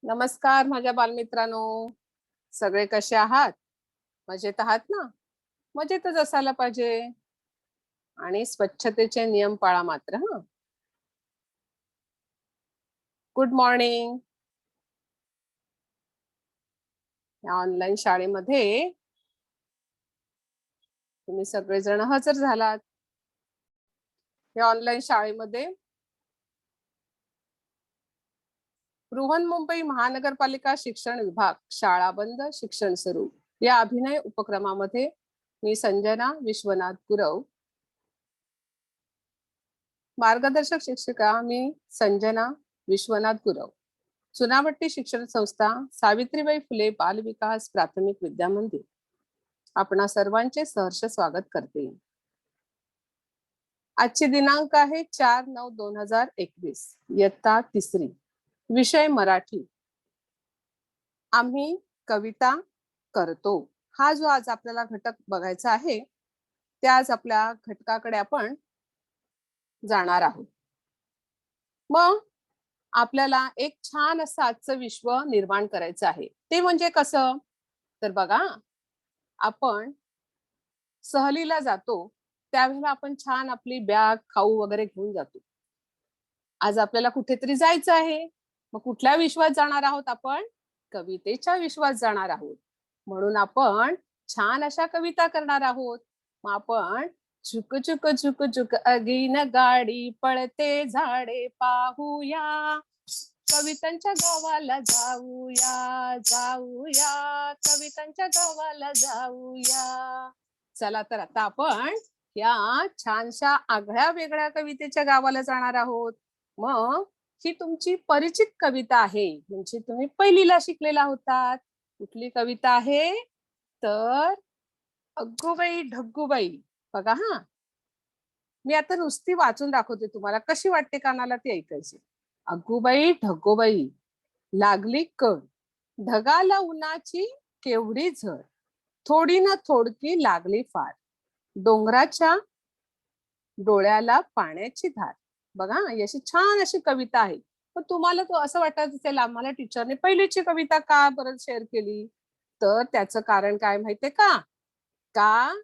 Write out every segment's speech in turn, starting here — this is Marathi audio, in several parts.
नमस्कार माझ्या बालमित्रांनो. सगळे कसे आहात? मजेत आहात ना? मजेतच असायला पाहिजे. आणि स्वच्छतेचे नियम पाळा मात्र हं. Good morning. या ऑनलाईन शाळेमध्ये तुम्ही सगळेजण हजर झालात. या ऑनलाईन शाळेमध्ये बृहन्मुंबई महानगरपालिका शिक्षण विभाग शाळा बंद शिक्षण सुरू या अभिनय उपक्रमामध्ये मी संजना विश्वनाथ गुरव, मार्गदर्शक शिक्षिका मी संजना विश्वनाथ गुरव, चुनाभट्टी शिक्षण संस्था, सावित्रीबाई फुले बाल विकास प्राथमिक विद्या मंदिर आपणा सर्वांचे सहर्ष स्वागत करते. आजची दिनांक आहे 4/9/2021, इयत्ता 3री, विषय मराठी. आम्ही कविता करतो हा जो आज आपल्याला घटक बघायचा आहे, त्या आज आपल्या घटकाकडे आपण जाणार आहोत. मग आपल्याला एक छान असं आजचं विश्व निर्माण करायचं आहे. ते म्हणजे कसं? तर बघा, आपण सहलीला जातो त्यावेळेला आपण छान आपली बॅग खाऊ वगैरे घेऊन जातो. आज आपल्याला कुठेतरी जायचं आहे. मग कुठल्या विश्वात जाणार आहोत आपण? कवितेच्या विश्वात जाणार आहोत. म्हणून आपण छान अशा कविता करणार आहोत. मग आपण झुक झुक झुक झुक अगीन गाडी पळते झाडे पाहूया, कवितांच्या गावाला जाऊया जाऊया, कवितांच्या गावाला जाऊया. चला तर आता आपण या छानशा आगळ्या वेगळ्या कवितेच्या गावाला जाणार आहोत. मग ही तुमची परिचित कविता आहे, म्हणजे तुम्ही पहिलीला शिकलेला होतात. कुठली कविता आहे? तर अग्गूबाई ढग्गूबाई. बघा हा, मी आता नुसती वाचून दाखवते तुम्हाला, कशी वाटते कानाला ती ऐकायची. अग्गूबाई ढग्गूबाई लागली कळ, ढगाला उन्हाची केवढी झळ, थोडी ना थोडकी लागली फार, डोंगराच्या डोळ्याला पाण्याची धार. बघा अशी छान अशी कविता आहे. पण तुम्हाला तो असं वाटत असेल आम्हाला टीचरने पहिलीची कविता का बरं शेअर केली? तर त्याचं कारण काय माहितीये का? का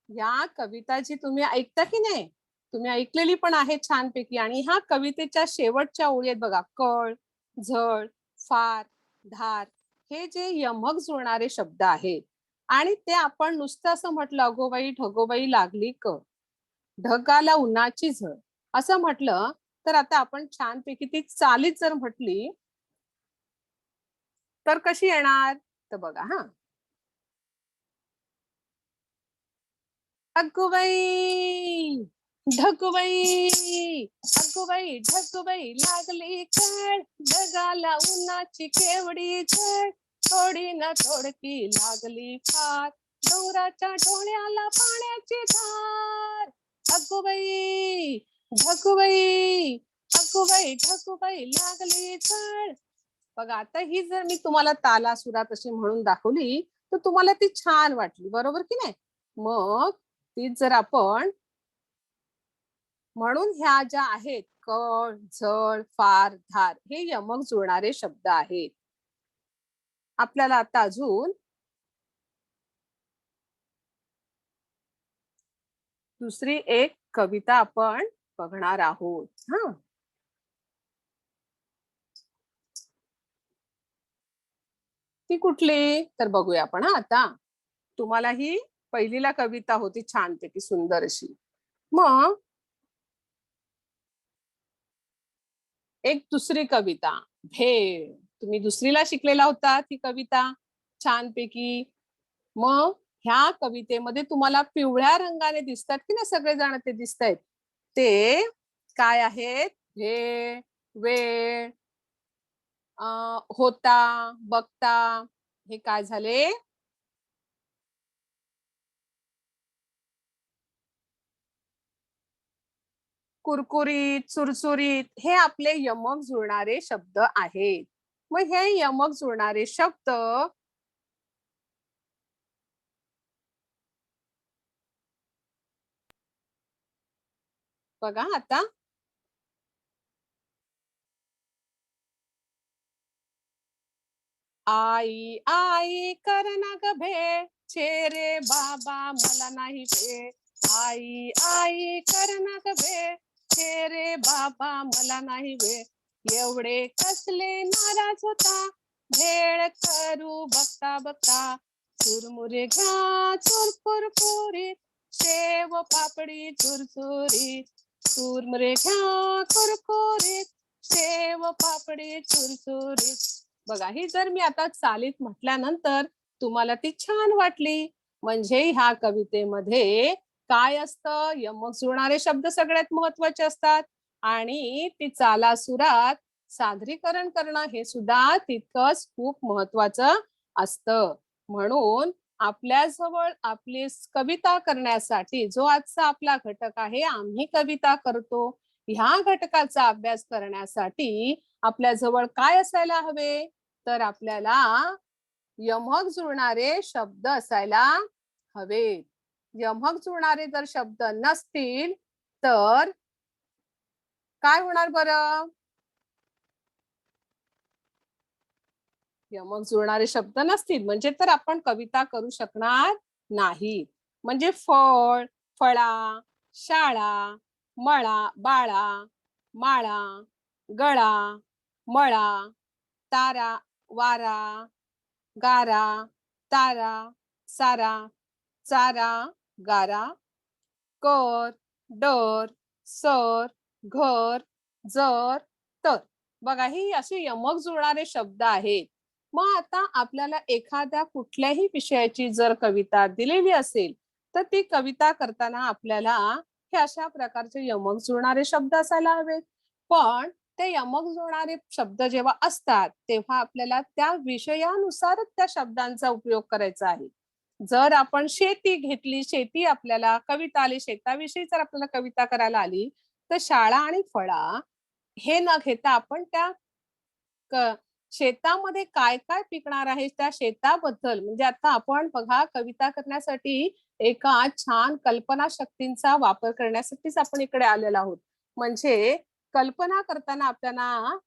या कविता जी तुम्ही ऐकता की नाही, तुम्ही ऐकलेली पण आहे छानपैकी. आणि ह्या कवितेच्या शेवटच्या ओळी आहेत बघा, कळ, झळ, फार, धार, हे जे यमक जुळणारे शब्द आहेत. आणि ते आपण नुसतं असं म्हटलं, अगोबाई ढगोबाई लागली क, ढगाला उन्हाची झळ असं म्हटलं, तर आता आपण छानपैकी ती चालीच जर म्हटली तर कशी येणार? तर बघा हा, अग्गूबाई ढगूबाई, अग्गूबाई ढगूबाई लागली कळ, ढगाला उन्हाची केवढी झळ, थोडी ना थोडकी लागली फार, डोंगराच्या डोळ्याला पाण्याची धार. अग्गूबाई ढगूबाई, अग्गूबाई ढगूबाई लागली झळ. बघा आता ही जर मी तुम्हाला ताला सुरात अशी म्हणून दाखवली तर तुम्हाला ती छान वाटली, बरोबर की नाही? मग तीच जर आपण म्हणून ह्या ज्या आहेत कळ, झळ, फार, धार, हे यमक जुळणारे शब्द आहेत. आपल्याला आता अजून दुसरी एक कविता आपण बघणार आहोत. हा, ती कुठली तर बघूया आपण. हा आता तुम्हाला ही पहिलीला कविता होती छानपैकी सुंदर अशी. मग एक दुसरी कविता, भेळ. तुम्ही दुसरीला शिकलेला होता ती कविता छानपैकी. मग ह्या कवितेमध्ये तुम्हाला पिवळ्या रंगाने दिसतात की ना सगळेजण, ते दिसत आहेत ते काय आहेत? भेळ, वेळ, होता, बघता, हे काय झाले? कुरकुरीत, सुरसुरीत, हे आपले यमक जुळणारे शब्द आहेत. मग हे यमक जुळणारे शब्द बघा आता, आई आई कर ना ग भेळ, छे रे बाबा मला नाही भेळ. आई आई कर ना ग भेळ, छे रे बाबा मला नाही भेळ. एवढे कसले नाराज होता, भेळ करू बघता बघता. चुरमुरे घ्या चुरपुर पुरीत, शेव पापडी चुरचुरीत. चुरमुरे घ्या कुरकुरीत, शेव पापडी चुरचुरीत. बघा, ही जर मी आता चालीत म्हटल्यानंतर तुम्हाला ती छान वाटली, म्हणजे ह्या कवितेमध्ये काय असतं, यमक जुळणारे शब्द सगळ्यात महत्वाचे असतात आणि ती चालासुरात सादरीकरण करणं हे सुद्धा तितकंच खूप महत्वाचं असतं. म्हणून आपल्या जवळ आपली कविता करण्यासाठी जो आजचा आपला घटक आहे, आम्ही कविता करतो, ह्या घटकाचा अभ्यास करण्यासाठी आपल्या जवळ काय असायला हवे, तर आपल्याला यमक जुळणारे शब्द असायला हवेत. यमक जुळणारे जर शब्द नसतील तर काय होणार बरं? यमक जुळणारे शब्द नसतील म्हणजे तर आपण कविता करू शकणार नाही. म्हणजे फळ, फळा, शाळा, मळा, बाळा, माळा, गळा, मळा, तारा, वारा, गारा, तारा, सारा, चारा, गारा, कर, डर, सर, घर, जर, तर. बघा, ही अशी यमक जुळणारे शब्द आहेत. मग आता आपल्याला एखाद्या कुठल्याही विषयाची जर कविता दिलेली असेल तर ती कविता करताना आपल्याला हे अशा प्रकारचे यमक जुळणारे शब्द असायला हवेत. पण ते यमक जुळणारे शब्द जेव्हा असतात तेव्हा आपल्याला त्या विषयानुसारच त्या शब्दांचा उपयोग करायचा आहे. जर आपण शेती घेतली, शेती आपल्याला कविता आली, शेताविषयी जर आपल्याला कविता करायला आली तर शाळा आणि फळा हे न घेता आपण त्या शेतामध्ये काय काय पिकणार आहे त्या शेताबद्दल, म्हणजे आता आपण बघा कविता करण्यासाठी एका छान कल्पना शक्तींचा वापर करण्यासाठीच आपण इकडे आलेलो आहोत. म्हणजे कल्पना करताना आपल्याला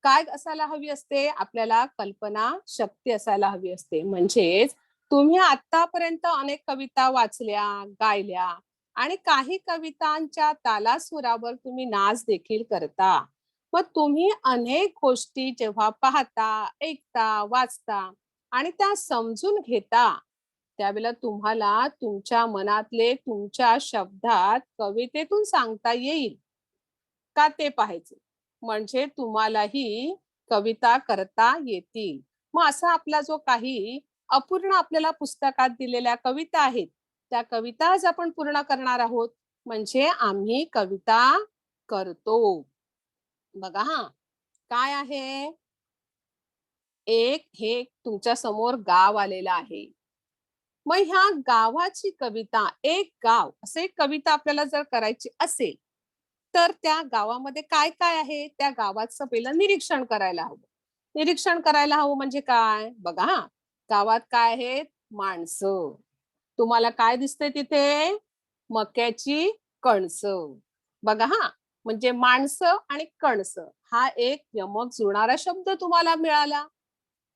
काय असायला हवी असते, आपल्याला कल्पना शक्ती असायला हवी असते. म्हणजेच तुम्ही आतापर्यंत अनेक कविता वाचल्या, गायल्या आणि काही कवितांच्या तालासुरावर तुम्ही नाच देखील करता. मग तुम्ही अनेक गोष्टी जेव्हा पाहता, ऐकता, वाचता आणि त्या समजून घेता, त्यावेळेला तुम्हाला तुमच्या मनातले तुमच्या शब्दात कवितेतून सांगता येईल का ते पाहायचं. म्हणजे तुम्हालाही कविता करता येतील. मग असा आपला जो काही अपूर्ण आपल्याला पुस्तकात दिलेल्या कविता आहेत त्या कविता आज आपण पूर्ण करणार आहोत. म्हणजे आम्ही कविता करतो. बघा हा काय आहे, एक हे तुमच्या समोर गाव आलेलं आहे. मग ह्या गावाची कविता, एक गाव असे एक कविता आपल्याला जर करायची असेल तर त्या गावामध्ये काय काय आहे त्या गावाचं पहिलं निरीक्षण करायला हवं. निरीक्षण करायला हवं म्हणजे काय, बघा हा गावात काय आहेत, माणसं. तुम्हाला काय दिसतंय तिथे, मक्याची कणसं. बघा हा, म्हणजे माणसं आणि कणसं हा एक यमक जुळणारा शब्द तुम्हाला मिळाला.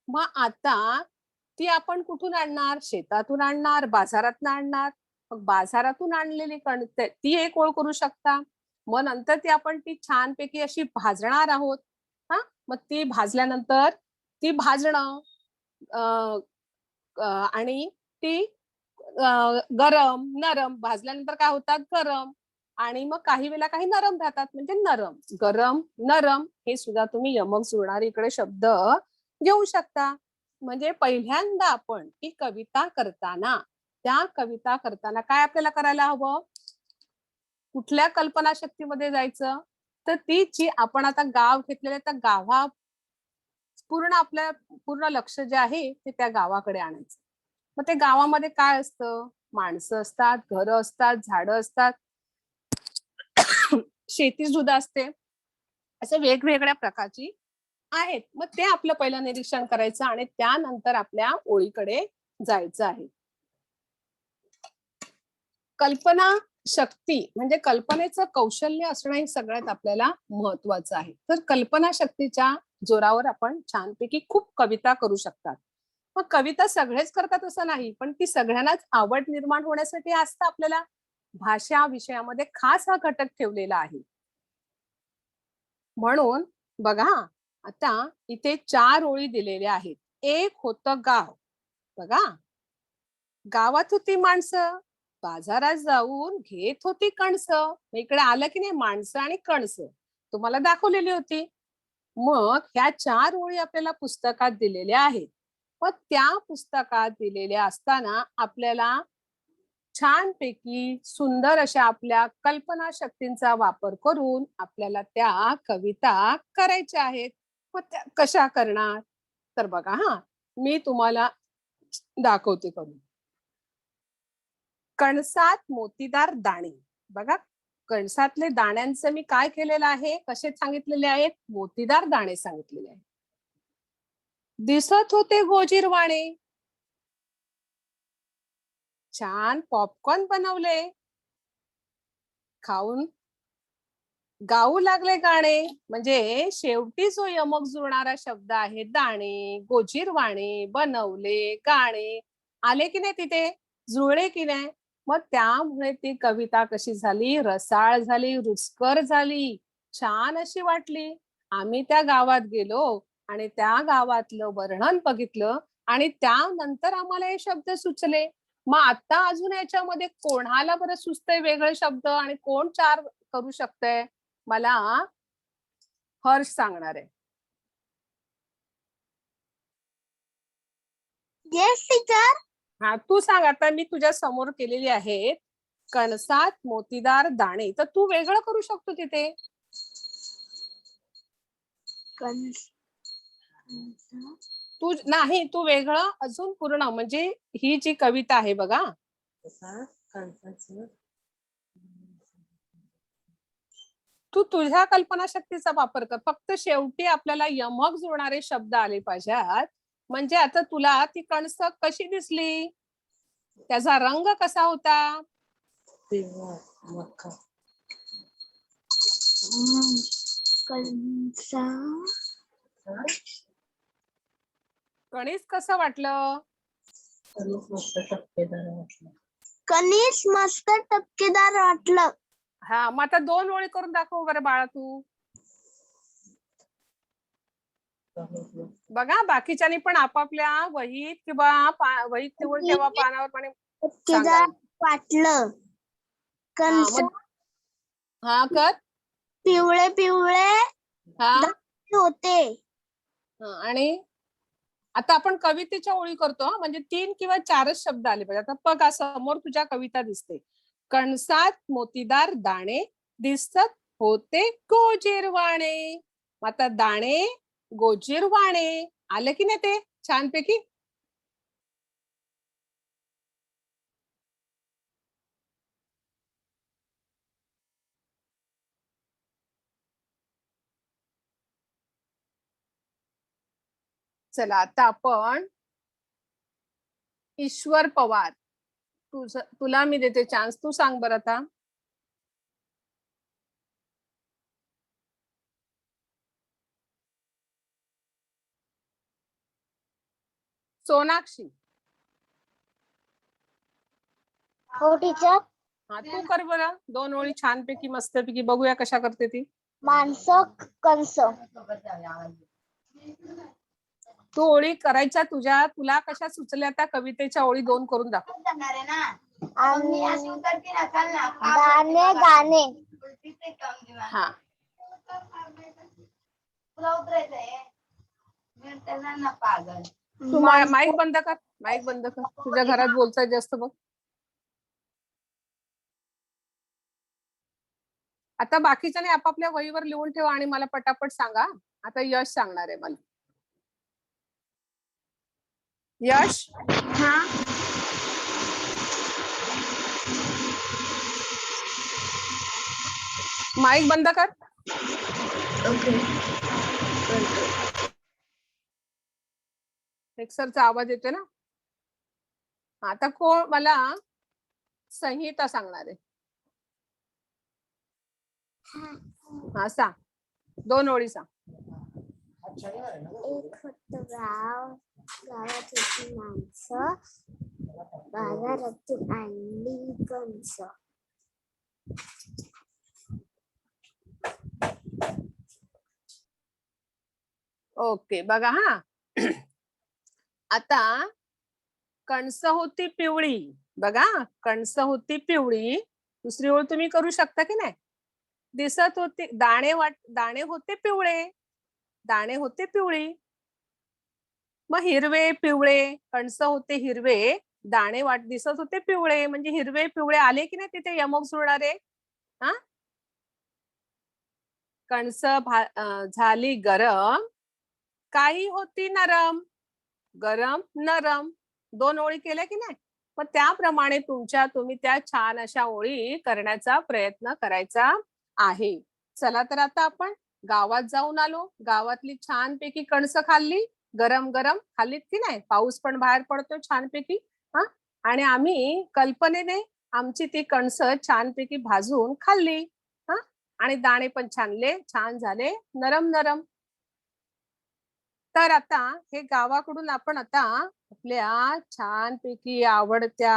मग आता ती आपण कुठून आणणार, शेतातून आणणार, बाजारातून आणणार. मग बाजारातून आणलेली कणसं ती एक ओळ करू शकता. मग नंतर ती आपण ती छानपैकी अशी भाजणार आहोत. हा, मग ती भाजल्यानंतर ती भाजणं आणि ती गरम नरम भाजल्यानंतर काय होतात, गरम. आणि मग काही वेळेला काही नरम राहतात म्हणजे नरम, गरम, नरम हे सुद्धा तुम्ही यमक जुळणारे इकडे शब्द घेऊ शकता. म्हणजे पहिल्यांदा आपण ही कविता करताना, त्या कविता करताना काय आपल्याला करायला हवं, कुठल्या कल्पना शक्तीमध्ये जायचं, तर ती जी आपण आता गाव घेतलेलं त्या गावा पूर्ण आपल्या पूर्ण लक्ष जे आहे ते त्या गावाकडे आणायचं. मग ते गावामध्ये काय असतं, माणसं असतात, घरं असतात, झाडं असतात, शेती सुद्धा असते, असे वेगवेगळ्या प्रकारची आहेत. मग ते आपलं पहिलं निरीक्षण करायचं आणि त्यानंतर आपल्या ओळीकडे जायचं आहे. कल्पना शक्ती म्हणजे कल्पनेचं कौशल्य असणं हे सगळ्यात आपल्याला महत्वाचं आहे. तर कल्पना शक्तीच्या जोरावर आपण छानपैकी खूप कविता करू शकतात. मग कविता सगळेच करतात असं नाही, पण ती सगळ्यांनाच आवड निर्माण होण्यासाठी असतं आपल्याला भाषा विषयामध्ये खास हा घटक ठेवलेला आहे. म्हणून बघा, आता इथे 4 ओळी दिलेल्या आहेत. एक होतं गाव. बघा, गावात होती माणसं, बाजारात जाऊन घेत होती कणसं. इकडे आलं की नाही माणसं आणि कणसं तुम्हाला दाखवलेली होती. मग ह्या 4 ओळी आपल्याला पुस्तकात दिलेल्या आहेत. मग त्या पुस्तकात दिलेल्या असताना आपल्याला छानपैकी सुंदर अशा आपल्या कल्पना शक्तींचा वापर करून आपल्याला त्या कविता करायच्या आहेत. मग त्या कशा करणार? तर बघा हा, मी तुम्हाला दाखवते करून. कणसात मोतीदार दाणे. बघा, कणसातले दाण्यांचं मी काय केलेलं आहे, कसे सांगितलेले आहेत, मोतीदार दाणे सांगितलेले आहेत. दिसत होते गोजीरवाणे, छान पॉपकॉर्न बनवले, खाऊन गाऊ लागले गाणे. म्हणजे शेवटी जो यमक जुळणारा शब्द आहे दाणे, गोजीरवाणे, बनवले, गाणे आले की नाही तिथे, जुळले की नाही. मग त्यामुळे ती कविता कशी झाली, रसाळ झाली, रुचकर झाली, छान अशी वाटली. आम्ही त्या गावात गेलो आणि त्या गावातलं वर्णन बघितलं आणि त्यानंतर आम्हाला हे शब्द सुचले. मग आता अजून याच्यामध्ये कोणाला बरं सुचतंय वेगळे शब्द आणि कोण 4 करू शकतंय? मला हर्ष सांगणार आहे. Yes teacher. हा, तू सांग. आता मी तुझ्या समोर केलेली आहेत कणसात मोतीदार दाणे, तर तू वेगळं करू शकतो तिथे. तू नाही, तू वेगळं अजून पूर्ण, म्हणजे ही जी कविता आहे बघा, तू तुझ्या कल्पनाशक्तीचा वापर कर. फक्त शेवटी आपल्याला यमक जुळणारे शब्द आले पाहिजेत. म्हणजे आता तुला ती कणस कशी दिसली, त्याचा रंग कसा होता, कणीस कसं वाटलं, कणीस मस्त टपकेदार वाटलं. हा, मग आता 2 ओळी करून दाखव बरं बाळा तू. बघा, बाकीच्यांनी पण आपापल्या वहीत किंवा वहीत निवड ठेवा पानावर पण टपकेदार वाटलं. कणस हा कर. पिवळे पिवळे हा होते. आणि आता आपण कवितेच्या ओळी करतो, म्हणजे 3 किंवा 4च शब्द आले पाहिजे. आता बघा, समोर तुझ्या कविता दिसते. कणसात मोतीदार दाणे, दिसत होते गोजीरवाणे. आता दाणे, गोजीरवाणे आले की नाही ते छानपैकी. चला, आता आपण ईश्वर पवार, तुला मी देते चान्स. तू सांग बरं आता. सोनाक्षी. हो टीचर. हा, तू कर बरं 2 ओळी छानपैकी मस्तपैकी, बघूया कशा करते ती. माणसं कणस. तू ओळी करायच्या तुझ्या, तुला कशा सुचल्या त्या कवितेच्या ओळी 2 करून दाखव. गाणे गाणे. हा, तू माईक बंद कर, माईक बंद कर. तुझ्या घरात बोलताय जास्त बघ. आता बाकीच्याने आपापल्या वहीवर लिहून ठेवा आणि मला पटापट सांगा. आता यश सांगणार आहे मला. यश. हा, माईक बंद कर. ओके. मिक्सरचा आवाज येतोय ना. आता कोण मला संहिता सांगणार आहे. हा सांग, 2 ओळी सांग. एक होतं गाव, गावात होती माणसं, बाजारातून आणली कणस. ओके बघा हा. आता कणस होती पिवळी, बघा कणस होती पिवळी. दुसरी ओळ तुम्ही करू शकता की नाही. दिसत होते दाणे होते पिवळे, दाणे होते पिवळी. मग हिरवे पिवळे, कणस होते हिरवे, दाणे दिसत होते पिवळे, म्हणजे हिरवे पिवळे आले की नाही तिथे यमक जुळणारे. हा, कणस झाली गरम, काही होती नरम. गरम नरम, दोन ओळी केल्या की नाही. मग त्याप्रमाणे तुम्ही त्या छान अशा ओळी करण्याचा प्रयत्न करायचा आहे. चला तर आता आपण गावात जाऊन आलो. गावातली छानपैकी कणस खाल्ली, गरम गरम खाल्लीत की नाही. पाऊस पण बाहेर पडतो छानपैकी. हा, आणि आम्ही कल्पनेने आमची ती कणस छानपैकी भाजून खाल्ली. हा, आणि दाणे पण छान झाले, नरम नरम. तर आता हे गावाकडून आपण आता आपल्या छानपैकी आवडत्या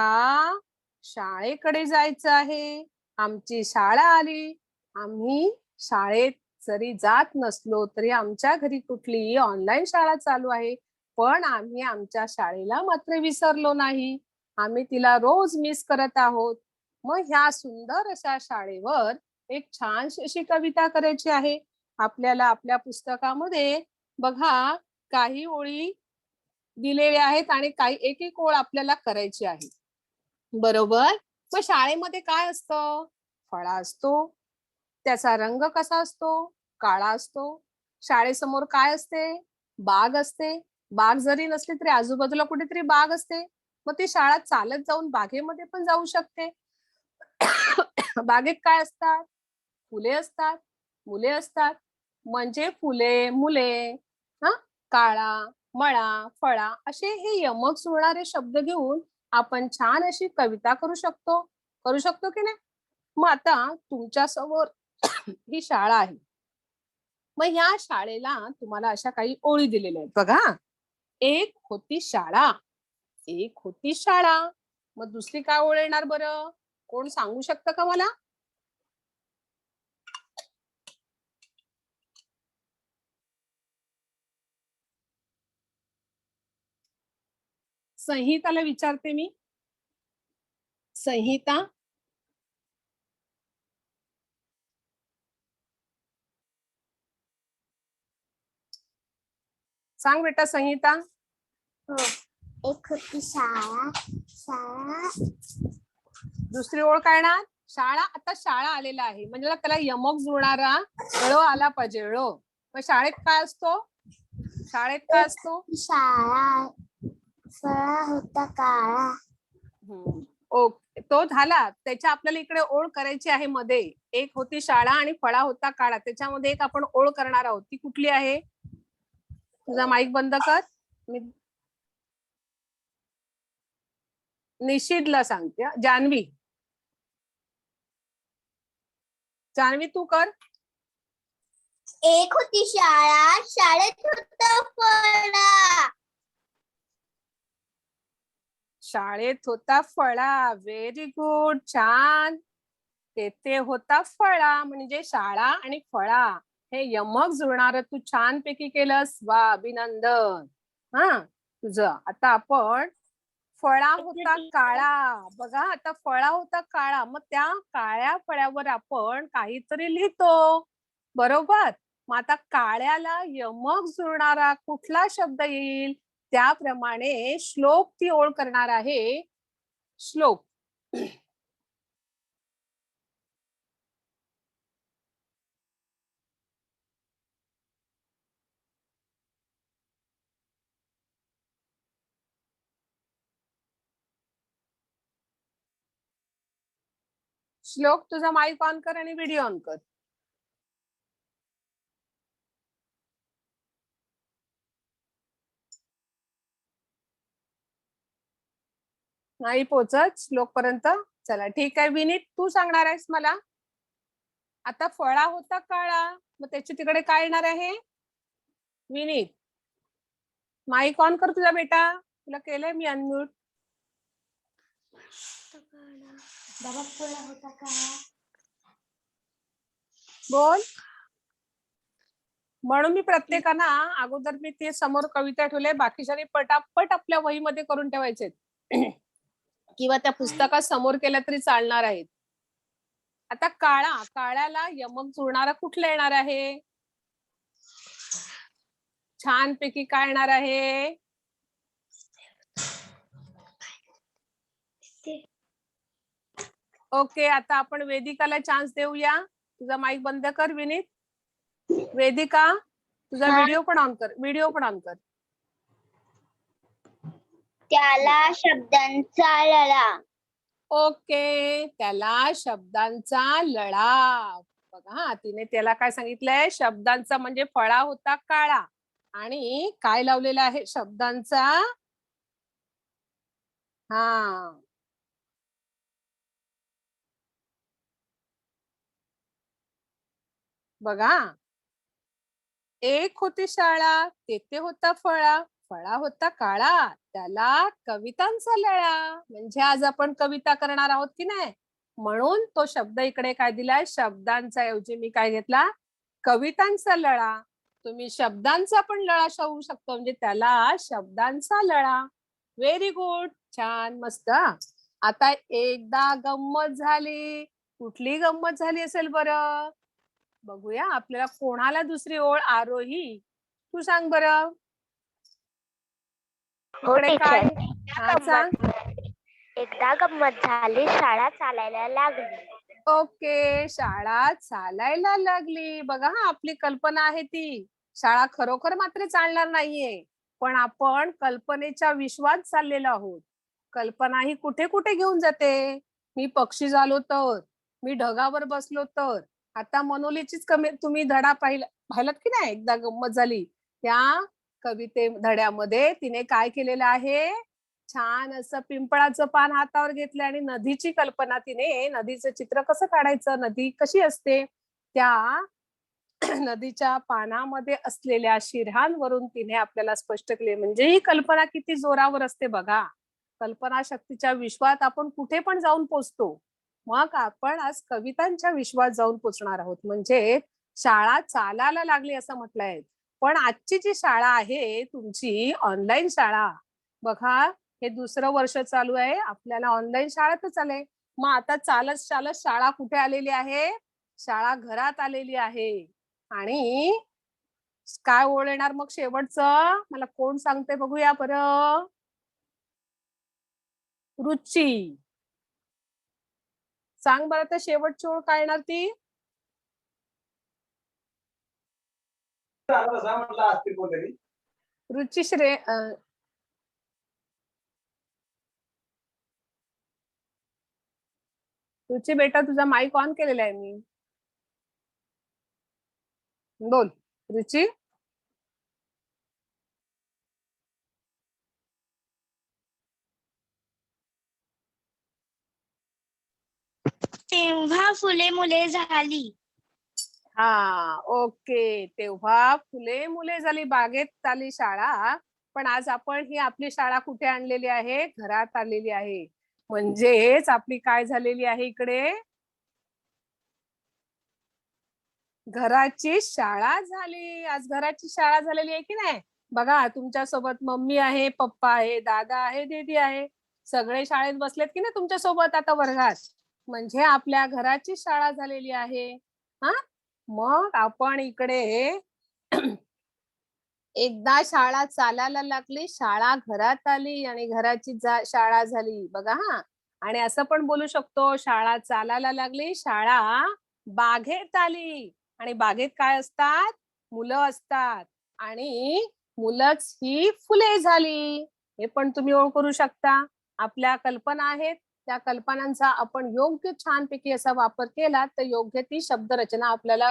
शाळेकडे जायचं आहे. आमची शाळा आली. आम्ही शाळेत जरी जात नसलो तरी आमच्या घरी कुठली ऑनलाईन शाळा चालू आहे, पण आम्ही आमच्या शाळेला मात्र विसरलो नाही. आम्ही तिला रोज मिस करत आहोत. मग ह्या सुंदर अशा शाळेवर एक छानशी अशी कविता करायची आहे आपल्याला. आपल्या पुस्तकामध्ये बघा काही ओळी दिलेल्या आहेत आणि काही एक एक ओळ आपल्याला करायची आहे, बरोबर. मग शाळेमध्ये काय असतं. फळा असतो. त्याचा रंग कसा असतो. काळा असतो. शाळेसमोर काय असते. बाग असते. बाग जरी नसली तरी आजूबाजूला कुठेतरी बाग असते. मग ती शाळा चालत जाऊन बागेमध्ये पण जाऊ शकते. बागेत काय असतात. फुले असतात, मुले असतात. म्हणजे फुले मुले. हा, काळा मळा फळा असे हे यमक जुळणारे शब्द घेऊन आपण छान अशी कविता करू शकतो की नाही. मग आता तुमच्या समोर ही शाळा आहे. मग ह्या शाळेला तुम्हाला अशा काही ओळी दिलेल्या आहेत बघा. एक होती शाळा, एक होती शाळा. मग दुसरी काय ओळ येणार बरं. कोण सांगू शकतं का मला. संहिताला विचारते मी. संहिता, सांग बेटा संहिता. हो, एक होती शाळा, शाळा. दुसरी ओळ काय ना. शाळा, आता शाळा आलेला आहे म्हणजे त्याला यमक जुळणारा ळ आला पाहिजे ळ. मग शाळेत काय असतो. शाळेत काय असतो. शाळा, फळा होता काळा. ओके, तो झाला. त्याच्या आपल्याला इकडे ओळ करायची आहे मध्ये. एक होती शाळा आणि फळा होता काळा, त्याच्यामध्ये एक आपण ओळ करणार आहोत. ती कुठली आहे. तुझा माईक बंद कर. मी निशिदला सांगते. जान्हवी, जान्हवी तू कर. एक होती शाळा, शाळेत होता फळा. शाळेत होता फळा. व्हेरी गुड, छान. तेथे होता फळा, म्हणजे शाळा आणि फळा हे यमक जुळणार तू छानपैकी केलंस. वा, अभिनंदन. हा, तुझं. आता आपण फळा होता काळा. बघा आता फळा होता काळा, मग त्या काळ्या फळ्यावर आपण काहीतरी लिहितो, बरोबर. मग आता काळ्याला यमक जुळणारा कुठला शब्द येईल. त्याप्रमाणे श्लोक ती ओळ करणार आहे. श्लोक. श्लोक, तुझा माईक ऑन कर आणि व्हिडिओ ऑन कर. नाही पोहोचत श्लोक पर्यंत. चला ठीक आहे. विनीत तू सांगणार आहेस मला. आता फळा होता काळा, मग त्याच्या तिकडे काय येणार आहे. विनीत, माईक ऑन कर तुझा बेटा. तुला केलंय मी अनम्यूट. बोल. म्हणून मी प्रत्येकाना अगोदर मी ते समोर कविता ठेवले, बाकीच्यांनी पटापट आपल्या वहीमध्ये करून ठेवायचे किंवा त्या पुस्तकात समोर केल्या तरी चालणार आहेत. आता काळ्याला यमक जुळणारा कुठला येणार आहे? छानपैकी काय येणार आहे? ओके, आता आपण वेदिकाला चान्स देऊया. तुझा माईक बंद कर विनीत. वेदिका, तुझा व्हिडिओ पण ऑन कर. त्याला शब्दांचा लळा. ओके, त्याला शब्दांचा लळा. बघा, तिने त्याला काय सांगितलंय? शब्दांचा म्हणजे फळा होता काळा आणि काय लावलेला आहे? शब्दांचा. हा, बघा, एक होती शाळा, तेथे होता फळा, फळा होता काळा, त्याला कवितांचा लळा. म्हणजे आज आपण कविता करणार आहोत की नाही, म्हणून तो शब्द इकडे काय दिलाय? शब्दांचा ऐवजी मी काय घेतला? कवितांचा लळा. तुम्ही शब्दांचा पण लळा होऊ शकतो, म्हणजे त्याला शब्दांचा लळा. व्हेरी गुड, छान, मस्त. आता एकदा गंमत झाली. कुठली गंमत झाली असेल बरं? बघूया, आपल्याला कोणाला दुसरी ओळ? आरोही, तू सांग बरं. इकडे काय? हा, सांग. एकदा गंमत झाली, शाळा चालायला लागली. ओके, शाळा चालायला लागली. बघा, हा आपली कल्पना आहे ती. शाळा खरोखर मात्र चालणार नाहीये, पण आपण कल्पनेच्या विश्वात चाललेलो आहोत. कल्पना ही कुठे कुठे घेऊन जाते. मी पक्षी झालो तर, मी ढगावर बसलो तर. आता मनोलीचीच तुम्ही धडा पाहिलात की नाही? एकदा गंमत झाली, त्या कविते धड्यामध्ये तिने काय केलेलं आहे? छान असं पिंपळाचं पान हातावर घेतलं आणि नदीची कल्पना, तिने नदीचं चित्र कसं काढायचं, नदी कशी असते, त्या नदीच्या पानामध्ये असलेल्या शिऱ्यांवरून तिने आपल्याला स्पष्ट केले. म्हणजे ही कल्पना किती जोरावर असते बघा. कल्पना शक्तीच्या विश्वात आपण कुठे पण जाऊन पोचतो. मग आपण आज कवितांच्या विश्वात जाऊन पोचणार आहोत. म्हणजे शाळा चालायला लागली असं म्हटलंय. पण आजची जी शाळा आहे तुमची, ऑनलाईन शाळा, बघा, हे दुसरं वर्ष चालू आहे, आपल्याला ऑनलाईन शाळेतच आलंय. मग आता चालत चालत शाळा कुठे आलेली आहे? शाळा घरात आलेली आहे. आणि काय ओळ येणार मग शेवटचं? मला कोण सांगते बघूया बरं. रुची, सांग बरं, तर शेवटची ओळ काय येणार ती? रुची रुची बेटा, तुझा माईक ऑन केलेला आहे मी. बोल रुची. तेव्हा फुले मुले झाली. हा, ओके, तेव्हा फुले मुले झाली, बागेत आली शाळा. पण आज आपण ही आपली शाळा कुठे आणलेली आहे? घरात आलेली आहे. म्हणजेच आपली काय झालेली आहे इकडे? घराची शाळा झाली. आज घराची शाळा झालेली आहे की नाही? बघा, तुमच्या सोबत मम्मी आहे, पप्पा आहे, दादा आहे, दीदी आहे, सगळे शाळेत बसलेत की नाही तुमच्या सोबत आता वर्गात. म्हणजे आपल्या घराची शाळा झालेली आहे. हा, मग आपण इकडे एकदा शाळा चालायला लागली, शाळा घरात आली आणि घराची शाळा झाली. बघा, हा, आणि असं पण बोलू शकतो, शाळा चालायला लागली, शाळा बागेत आली. आणि बागेत काय असतात? मुलं असतात. आणि मुलंच ही फुले झाली. हे पण तुम्ही ओळख करू शकता. आपल्या कल्पना आहेत, त्या कल्पनांचा आपण योग्य छानपैकी असा वापर केला तर योग्य ती शब्दरचना आपल्याला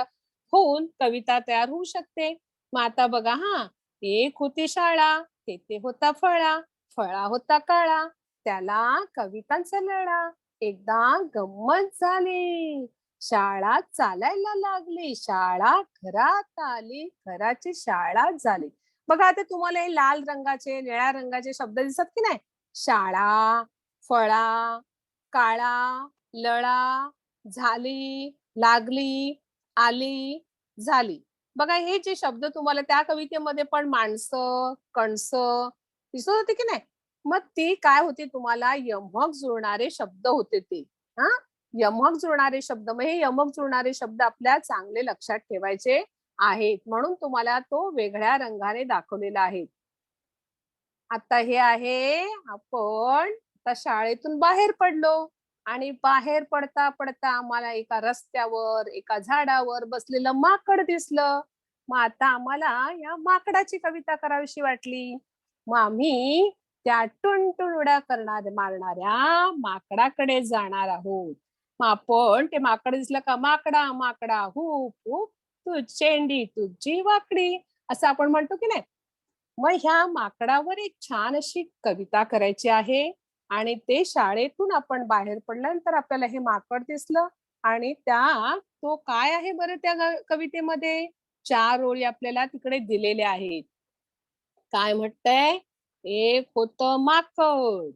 होऊन कविता तयार होऊ शकते. मग आता बघा, हा, एक होती शाळा, तेथे होता फळा, फळा होता काळा, त्याला कवितांचा लळा. एकदा गंमत झाली, शाळा चालायला लागली, शाळा घरात आली, घराची शाळा झाली. बघा आता तुम्हाला हे लाल रंगाचे, निळ्या रंगाचे शब्द दिसत की नाही? शाळा, फळा, काळा, लळा, झाली, लागली, आली, झाली. बघा हे जे शब्द तुम्हाला त्या कवितेमध्ये पण माणसं, कणसं दिसत होते की नाही? मग ती काय होती तुम्हाला यमक जुळणारे शब्द होते ते. हा, यमक जुळणारे शब्द. मग हे यमक जुळणारे शब्द आपल्या चांगले लक्षात ठेवायचे आहेत, म्हणून तुम्हाला तो वेगळ्या रंगाने दाखवलेला आहे. आता हे आहे आपण आता शाळेतून बाहेर पडलो आणि बाहेर पडता पडता आम्हाला एका रस्त्यावर एका झाडावर बसलेलं माकड दिसलं. मग आता आम्हाला या माकडाची कविता करावीशी वाटली. मग आम्ही त्या टुनटुन उड्या मारणाऱ्या माकडाकडे जाणार आहोत. मग आपण ते माकड दिसलं का, माकडा माकडा हुप हुप तू चेंडी तुझी वाकडी, असं आपण म्हणतो की नाही? मग ह्या माकडावर एक छान अशी कविता करायची आहे आणि ते शाळेतून आपण बाहेर पडल्यानंतर आपल्याला हे माकड दिसलं आणि तो काय आहे बरं त्या कवितेमध्ये 4 ओळी आपल्याला तिकडे दिलेल्या आहेत. काय म्हणतंय? एक होतं माकड,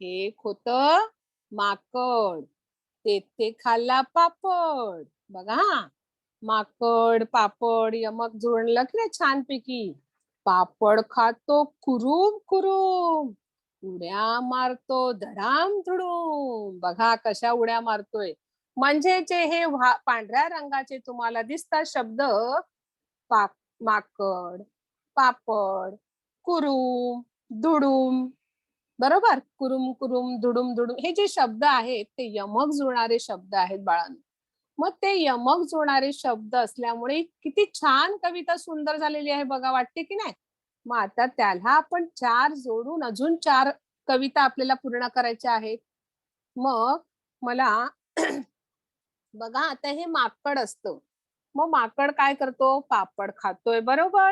एक होतं माकड, ते खाल्ला पापड. बघा हा, माकड पापड यमक जुळलं की नाही छानपैकी. पापड खातो कुरुम कुरुम, उड्या मारतो धडाम धुडूम. बघा कशा उड्या मारतोय. म्हणजे जे हे पांढऱ्या रंगाचे तुम्हाला दिसतात शब्द, माकड, पापड, कुरुम, दुडूम, बरोबर? कुरुम कुरुम दुडुम दुडुम हे जे शब्द आहेत ते यमक जुळणारे शब्द आहेत बाळांनो. मग ते यमक जुळणारे शब्द असल्यामुळे किती छान कविता सुंदर झालेली आहे बघा, वाटते की नाही? मग आता त्याला आपण 4 जोडून अजून 4 कविता आपल्याला पूर्ण करायच्या आहेत. मग मला बघा आता हे माकड असतं. मग माकड काय करतो? पापड खातोय, बरोबर?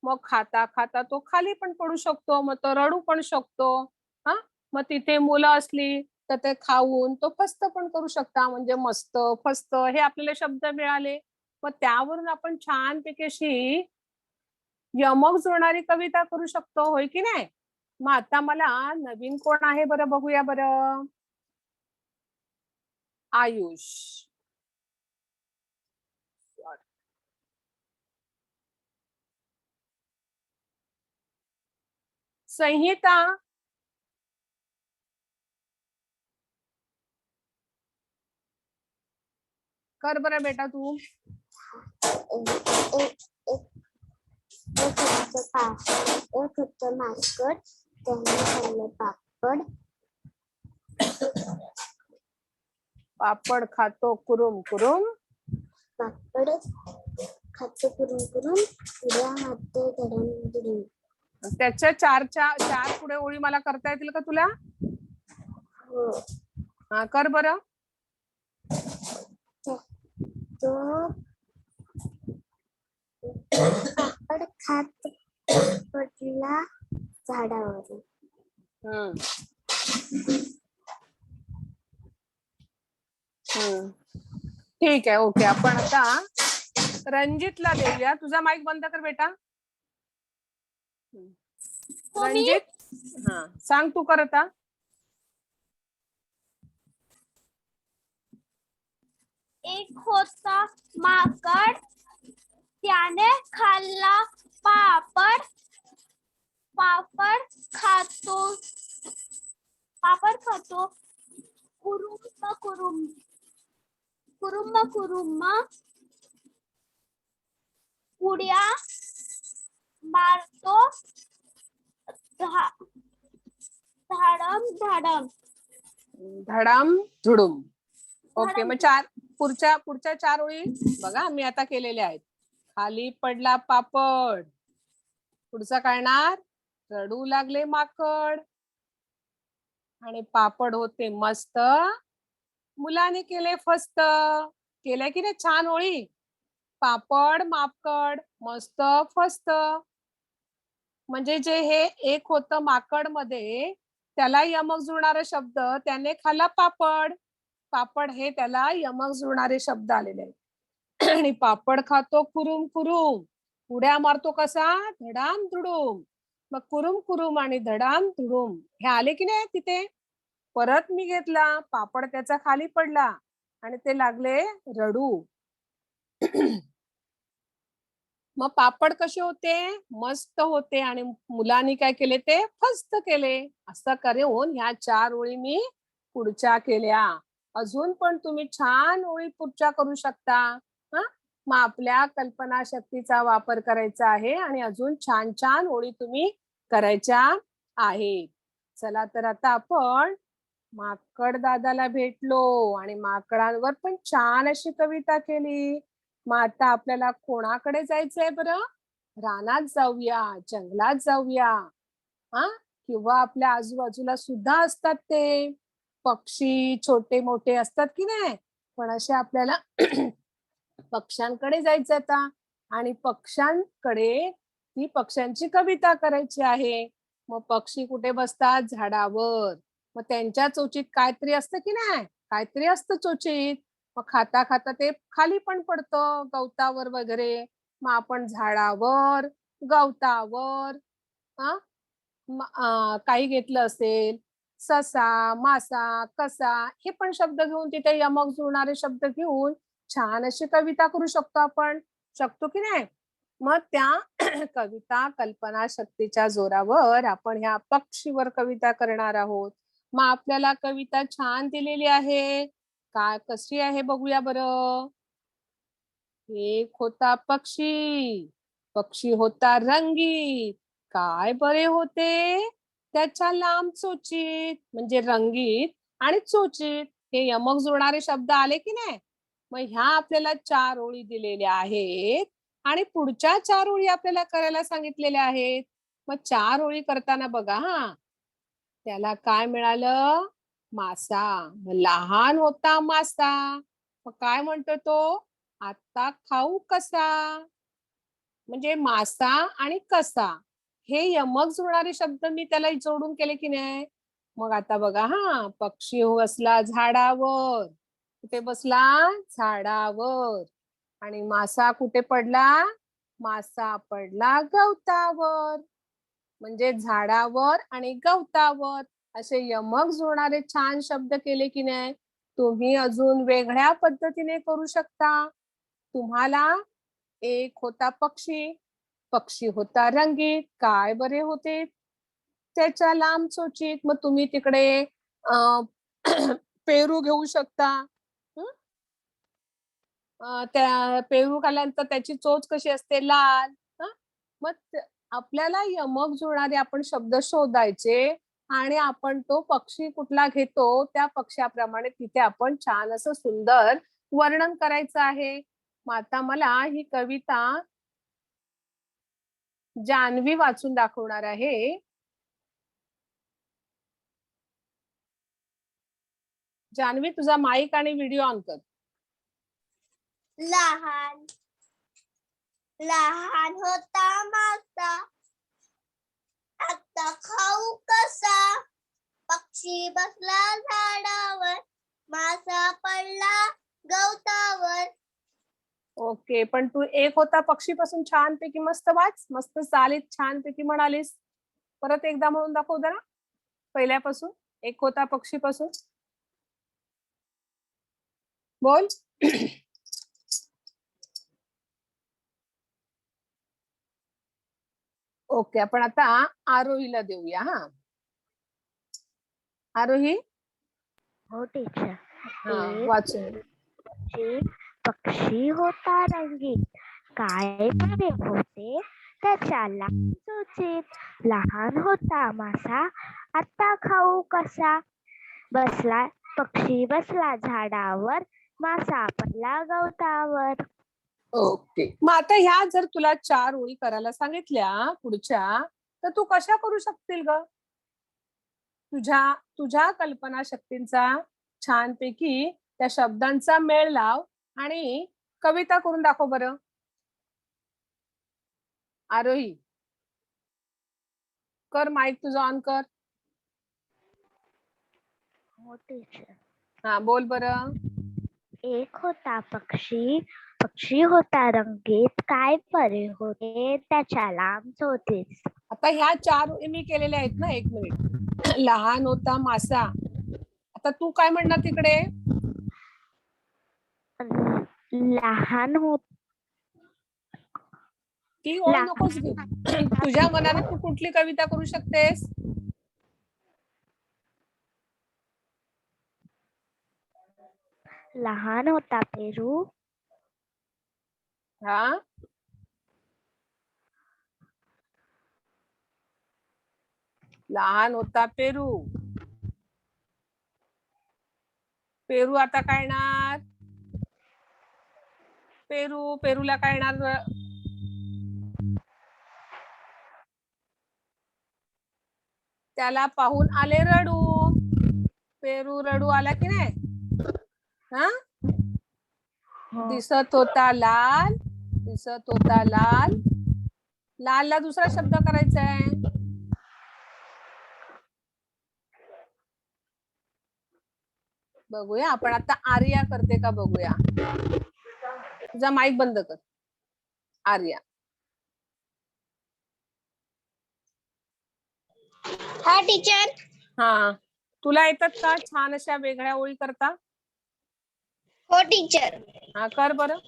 मग खाता खाता तो खाली पण पडू शकतो, मग तो रडू पण शकतो. हा, मग तिथे मुलं असली तर ते खाऊन तो फस्त पण करू शकता, म्हणजे मस्त फस्त हे आपल्याला शब्द मिळाले. मग त्यावरून आपण छानपैकी अशी यमक जुळणारी कविता करू शकतो, होय की नाही? मग आता मला नवीन कोण आहे बरं, बघूया बरं. आयुष, संहिता, कर बरं बेटा तू. एक होतं माकड, त्याने खाल्लं पापड. पापड खातो कुरुम कुरुम, पापड खातो कुरुम कुरुम, उड्या मारतो धडम धडम. त्याच्या 4 पुढे ओळी मला करता येतील का तुला? हो. हा, कर बरं. तो पापड खात पडला झाडावरून. ठीक आहे, ओके. आपण आता रणजितला देऊया. तुझा माईक बंद कर बेटा. रणजित, हा सांग तू कर आता. एक होता माकड, त्याने खाल्ला पापड. पापड खातो कुरुम कुरुम, कुरुम कुरुम, उड्या मारतो धाडम धाडम. धडाम धुडुम. ओके, मग पुढच्या 4 ओळी बघा मी आता केलेल्या आहेत. खाली पडला पापड, पुढचा कळणार, रडू लागले माकड आणि पापड होते मस्त, मुलाने केले फस्त. केल्या की नाही छान ओळी? पापड माकड मस्त फस्त. म्हणजे जे हे एक होतं माकड मध्ये त्याला यमक जुळणारा शब्द, त्याने खाल्ला पापड. पापड हे त्याला यमक जुळणारे शब्द आलेले आहेत. आणि पापड खातो कुरुम कुरुम, उड्या मारतो कसा धडाम धुडूम. मग कुरुम कुरुम आणि धडाम धुडूम हे आले की नाही तिथे. परत मी घेतला पापड, त्याचा खाली पडला आणि ते लागले रडू. मग पापड कसे होते, मस्त होते. आणि मुलांनी काय केले, ते फस्त केले. असं करून ह्या 4 ओळी मी पुढच्या केल्या. अजून पण तुम्ही छान ओळी पुढच्या करू शकता. हा, मग आपल्या कल्पना शक्तीचा वापर करायचा आहे आणि अजून छान छान ओळी तुम्ही करायच्या आहेत. चला तर आता आपण माकड दादाला भेटलो आणि माकडांवर पण छान अशी कविता केली. मग आता आपल्याला कोणाकडे जायचंय बरं? रानात जाऊया, जंगलात जाऊया. हा, किंवा आपल्या आजूबाजूला सुद्धा असतात ते पक्षी, छोटे मोठे असतात की नाही. पण असे आपल्याला पक्ष्यांकडे जायचं आता आणि पक्ष्यांकडे ती पक्ष्यांची कविता करायची आहे. मग पक्षी कुठे बसतात? झाडावर. मग त्यांच्या चोचीत काहीतरी असतं की नाही, काहीतरी असतं चोचीत. मग खाता खाता ते खाली पण पडतं गवतावर वगैरे. मग आपण झाडावर, गवतावर, काही घेतलं असेल, ससा, मासा, कसा, हे पण शब्द घेऊन तिथे यमक जुळणारे शब्द घेऊन छान अशी कविता करू शकतो आपण. शकतो की नाही. मग त्या कविता कल्पना शक्तीच्या जोरावर आपण ह्या पक्षीवर कविता करणार आहोत. मग आपल्याला कविता छान दिलेली आहे. काय कशी आहे बघूया बरं. एक होता पक्षी, पक्षी होता रंगीत, काय बरे होते त्याच्या लांब चोचीत. म्हणजे रंगीत आणि चोचीत हे यमक जुळणारे शब्द आले की नाही. मग ह्या आपल्याला 4 ओळी दिलेल्या आहेत आणि पुढच्या 4 ओळी आपल्याला करायला सांगितलेल्या आहेत. मग 4 ओळी करताना बघा हा, त्याला काय मिळालं? मासा. मग लहान होता मासा, मग काय म्हणतो तो? आता खाऊ कसा. म्हणजे मासा आणि कसा हे यमक जुळणारे शब्द मी त्याला जोडून केले की नाही. मग आता बघा हा, पक्षी बसला झाडावर. कुठे बसला? झाडावर. आणि मासा कुठे पडला? मासा पडला गवतावर. म्हणजे झाडावर आणि गवतावर असे यमक जुळणारे छान शब्द केले की नाही. तुम्ही अजून वेगळ्या पद्धतीने करू शकता. तुम्हाला एक होता पक्षी, पक्षी होता रंगीत, काय बरे होते त्याच्या लांब चोचीत. मग तुम्ही तिकडे पेरू घेऊ शकता. त्या पेरू खाल्ल्यानंतर त्याची चोच कशी असते? लाल. मग आपल्याला यमक जुळणारे आपण शब्द शोधायचे आणि आपण तो पक्षी कुठला घेतो त्या पक्ष्याप्रमाणे तिथे आपण छान असं सुंदर वर्णन करायचं आहे. मग आता मला ही कविता जान्हवी वाचून दाखवणार आहे. जान्हवी, तुझा माईक आणि व्हिडिओ ऑन कर. लहान लहान होता मासा, आता खाऊ कसा. पक्षी बसला झाडावर, मासा पडला गवतावर. ओके, पण तू एक होता पक्षीपासून छानपैकी मस्त वाच, मस्त चालीत छानपैकी म्हणालीस. परत एकदा म्हणून दाखव जरा पहिल्यापासून. एक होता पक्षीपासून बोल. ओके, आपण आता आरोहीला देऊया. हा, आरोही. हो टीचर. वाचून. पक्षी होता रंगीत, काय बरे होते त्याच्या लांब चोचीत. लहान होता मासा, आता खाऊ कसा. बसला पक्षी बसला झाडावर, मासा पडला गवतावर. ओके, मग आता ह्या जर तुला 4 ओळी करायला सांगितल्या पुढच्या, तर तू कशा करू शकतील ग? तुझ्या तुझ्या कल्पना शक्तींचा छानपैकी त्या शब्दांचा मेळ लाव आणि कविता करून दाखव बरं. आरोही, कर, माईक तुझा ऑन कर. हो टीचर. हा बोल बरं. एक होता पक्षी, पक्षी होता रंगीत, काय परे होते त्याच्या लांब चोचीत. आता ह्या 4 मी केलेल्या आहेत ना. 1 मिनिट. लहान होता मासा. आता तू काय म्हणणार तिकडे? लहान होत ती ओळ नकोच घेऊ. तुझ्या मनाने तू कुठली कविता करू शकतेस? लहान होता पेरू, हा लहान होता पेरू. पेरू आता काय येणार? पेरूला काय येणार? त्याला पाहून आले रडू. पेरू रडू आला की नाही? हा दिसत होता लाल, दिसत होता लाल. लालला दुसरा शब्द करायचा आहे. बघूया आपण आता. आर्या करते का बघूया. तुझा माईक बंद कर आर्या. हा टीचर. हा तुला येतात का छान अशा वेगळ्या ओळी करता? हो टीचर. हा कर बरं.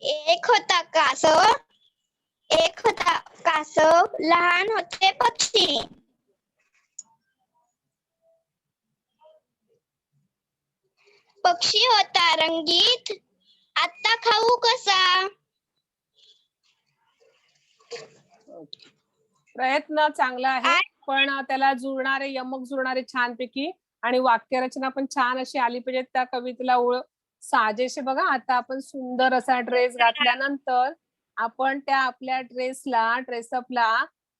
एक होता कासव, एक होता कासव, लहान होते पक्षी. पक्षी होता रंगीत, आता खाऊ कसा. प्रयत्न चांगला आहे, पण त्याला जुळणारे यमक जुळणारे छानपैकी आणि वाक्यरचना पण छान अशी आली पाहिजे त्या कवितेला. ओळ साजेसे बघा. आता आपण सुंदर असा ड्रेस घातल्यानंतर आपण त्या आपल्या ड्रेसअपला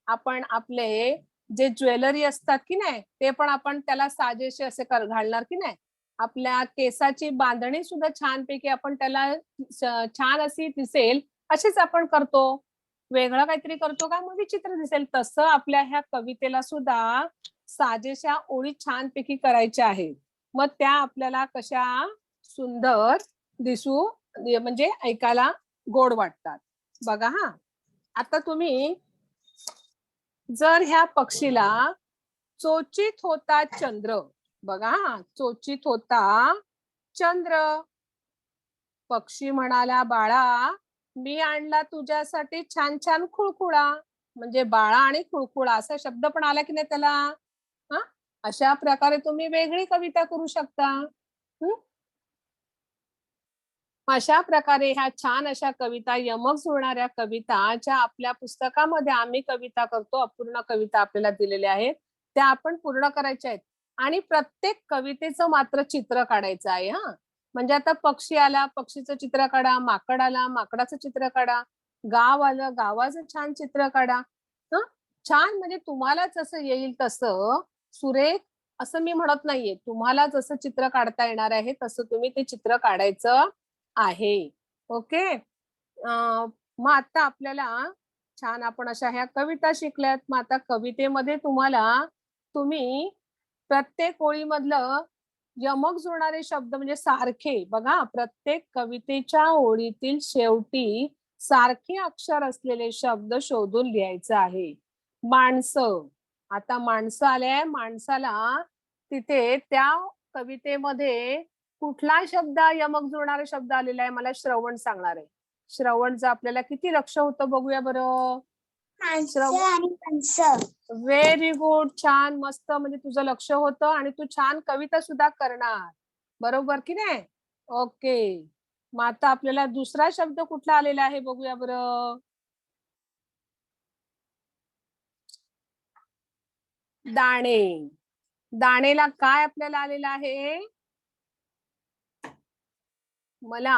आपण आपले जे ज्वेलरी असतात की नाही ते पण आपण त्याला साजेसे असे घालणार की नाही. आपल्या केसाची बांधणी सुद्धा छानपैकी आपण त्याला छान अशी दिसेल अशीच आपण करतो. वेगळं काहीतरी करतो का मग विचित्र दिसेल. तसं आपल्या ह्या कवितेला सुद्धा साजेशा ओळी छानपैकी करायच्या आहेत. मग त्या आपल्याला कशा सुंदर दिसू म्हणजे ऐकायला गोड वाटतात. बघा हा. आता तुम्ही जर ह्या पक्षीला चोचीत होता चंद्र. बघा हा. चोचीत होता चंद्र. पक्षी म्हणाला बाळा, मी आणला तुझ्यासाठी छान छान खुळखुळा. म्हणजे बाळा आणि खुळखुळा असा शब्द पण आला की नाही त्याला. हा अशा प्रकारे तुम्ही वेगळी कविता करू शकता. अशा प्रकारे ह्या छान अशा कविता, यमक जुळणाऱ्या कविता ज्या आपल्या पुस्तकामध्ये आम्ही कविता करतो, अपूर्ण कविता आपल्याला दिलेल्या आहेत त्या आपण पूर्ण करायच्या आहेत. आणि प्रत्येक कवितेचं मात्र चित्र काढायचं आहे. हा म्हणजे आता पक्षी आला, पक्षीचं चित्र काढा. माकड आला, माकडाचं चित्र काढा. गाव आलं, गावाचं छान चित्र काढा. हा छान म्हणजे तुम्हाला जसं येईल तसं सुरेख असं मी म्हणत नाहीये. तुम्हाला जसं चित्र काढता येणार आहे तसं तुम्ही ते चित्र काढायचं आहे. ओके. मग आता आपल्याला छान आपण अशा ह्या कविता शिकल्यात. मग आता कवितेमध्ये तुम्ही प्रत्येक ओळीमधलं यमक जुळणारे शब्द म्हणजे सारखे बघा. प्रत्येक कवितेच्या ओळीतील शेवटी सारखे अक्षर असलेले शब्द शोधून लिहायचं आहे. माणसं. आता माणसं आले. माणसाला तिथे त्या कवितेमध्ये कुठला शब्द यमक जुळणारा शब्द आलेला आहे मला श्रवण सांगणार आहे. श्रवणचं आपल्याला किती लक्ष होतं बघूया बरं. Very good. छान मस्त. म्हणजे तुझं लक्ष होतं आणि तू छान कविता सुद्धा करणार. बरोबर की नाही. ओके. मग आता आपल्याला दुसरा शब्द कुठला आलेला आहे बघूया बरं. दाणे. दाणेला काय आपल्याला आलेला आहे मला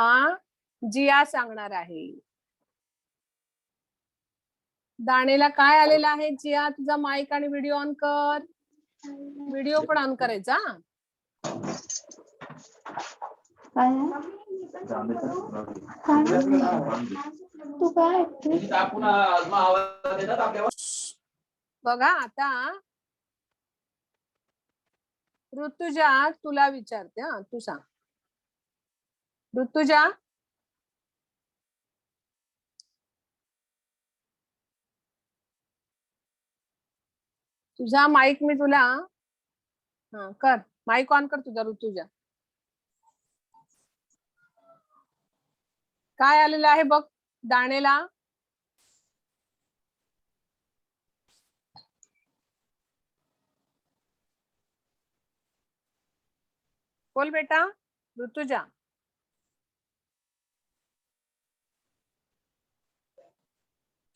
जिया सांगणार आहे. दाणेला काय आलेला आहे जिया. तुझा माईक आणि व्हिडिओ ऑन कर. व्हिडिओ पण ऑन करायचा. बघा आता ऋतुजा तुला विचारते, हा तू सांग. ऋतुजा, तुझा माईक मी तुला, हा कर, माईक ऑन कर तुझा ऋतुजा. काय आलेलं आहे बघ दाणेला? बोल बेटा ऋतुजा.